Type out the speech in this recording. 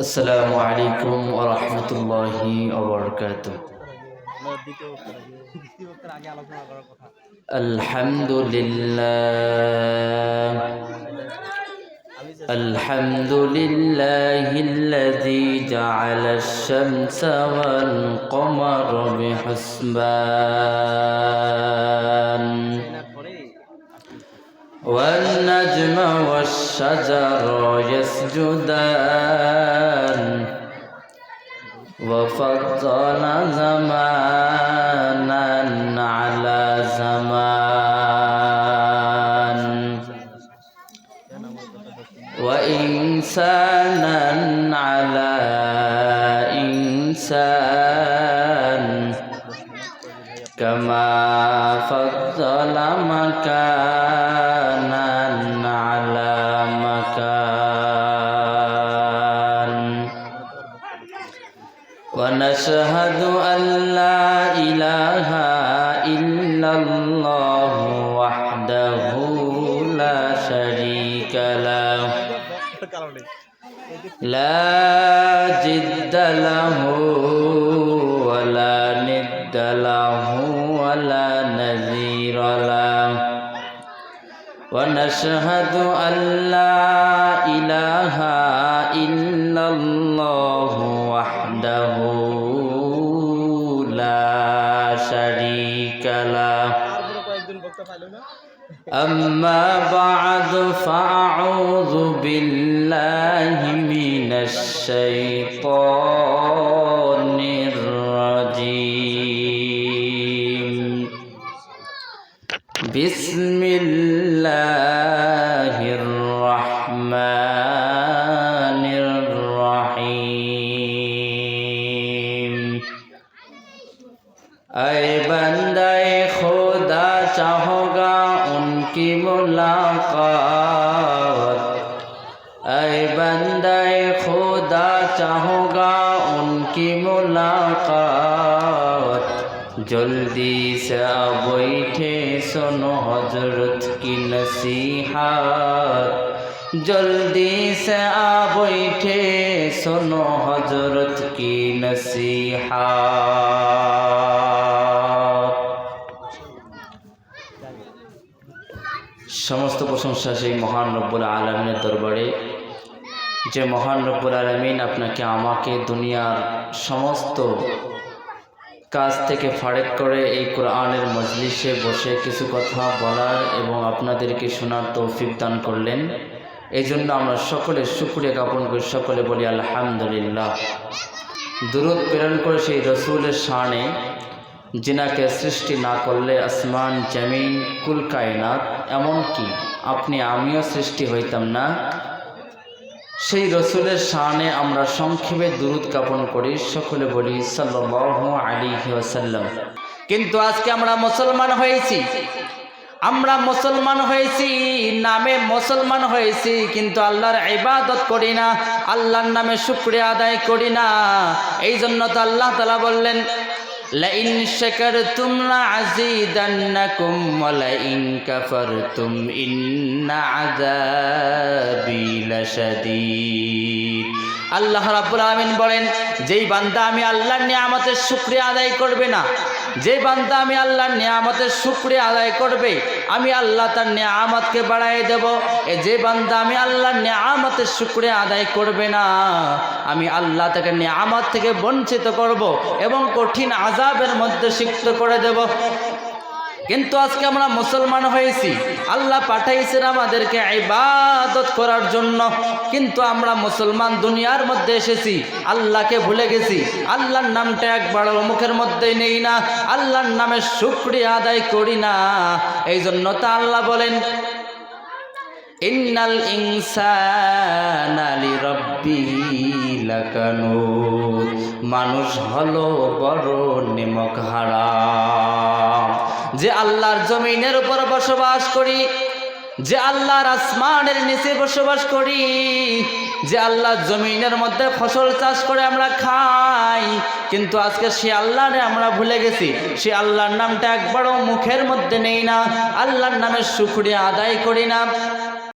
আসসালামু আলাইকুম ওয়া রাহমাতুল্লাহি ওয়া বারাকাতুহু। আলহামদুলিল্লাহ আলহামদুলিল্লাহিল্লাযী জা'আলাশ শামসা ওয়াল কমারা বিহুসবান والنجم والشجر يسجدان وفضل زمانا على زمان وإنسانا على إنسان كما فضل مكانا على مكان ونشهد أن لا إله إلا الله وحده لا شريك له لا جد له ولا ند له ولا نذير له ونشهد أن لا إله إلا الله وحده لا شريك له أما بعد فأعوذ بالله من الشيطان الرجيم بسم الله الرحمن الرحيم ऐ बंदे खुदा चाहोगा उनकी मुलाकात ऐ बंदे खुदा चाहोगा उनकी मुलाकात जल्दी से बैठे सुनो हजरत की नसीहत जल्दी से बैठे सुनो हजरत की नसीहत। समस्त प्रशंसा সেই মহান রব্বুল আলামিনের দরবারে যে মহান রব্বুল আলামিন আপনাকে আমাকে দুনিয়ার সমস্ত কাজ থেকে ফারেক করে এই কোরআনের মজলিসে বসে কিছু কথা বলার এবং আপনাদেরকে শোনার তৌফিক দান করলেন। এই জন্য আমরা সকলে শুকরিয়া জ্ঞাপন করি, সকলে বলি আলহামদুলিল্লাহ। দুরূদ প্রেরণ করে সেই রসুলের শানে जिनाके सृष्टि ना करले आसमान जमीन कुल कायनात एमनकि अपनी आमिও सृष्टि हইতাম ना সেই রসুলের শানে আমরা সংক্ষেপে দুরূদ জ্ঞাপন করি, সকলে বলি সাল্লাল্লাহু আলাইহি ওয়াসাল্লাম। কিন্তু আজকে আমরা মুসলমান হয়েছি নামে মুসলমান হয়েছি, কিন্তু আল্লাহর ইবাদত করি না, আল্লাহর নামে শুকরিয়া আদায় করি না। এই জন্য তো আল্লাহ তাআলা বললেন لئن شكرتم لأزيدنكم ولئن كفرتم إن عذابي لشديد। আল্লাহ রাব্বুল আলামিন বলেন, যেই বান্দা আমি আল্লাহর নিয়ামতের শুকরিয়া আদায় করবে না, যে বান্দা আমি আল্লাহর নিয়ামতের শুকরিয়া আদায় করবে, আমি আল্লাহ তার নিয়ামতকে বাড়ায় দেব। যে বান্দা আমি আল্লাহর নিয়ামতের শুকরিয়া আদায় করবে না, আমি আল্লাহ তাকে নিয়ামত থেকে বঞ্চিত করব এবং কঠিন আযাবের মধ্যে সিক্ত করে দেব। কিন্তু আজকে আমরা মুসলমান হয়েছি, আল্লাহ পাঠাইছেন আমাদেরকে ইবাদত করার জন্য, কিন্তু আমরা মুসলমান দুনিয়ার মধ্যে এসেছি, আল্লাহকে ভুলে গেছি, আল্লাহর নামটা একবার মুখের মধ্যেই নেই না, আল্লাহর নামে শুকরিয়া আদায় করি না। এই জন্য তা আল্লাহ বলেন ইন্নাল ইনসানা লিরাব্বিহি লাকানুত, মানুষ হলো বড় নিমক হারাম। যে আল্লাহর জমিনের উপর বসবাস করি, যে আল্লাহর আসমানের নিচে বসবাস করি, যে আল্লাহর জমিনের মধ্যে ফসল চাষ করে আমরা খাই, কিন্তু আজকে সে আল্লাহরে আমরা ভুলে গেছি, সে আল্লাহর নামটা একবারও মুখের মধ্যে নেই না, আল্লাহর নামের শুকরিয়া আদায় করি না।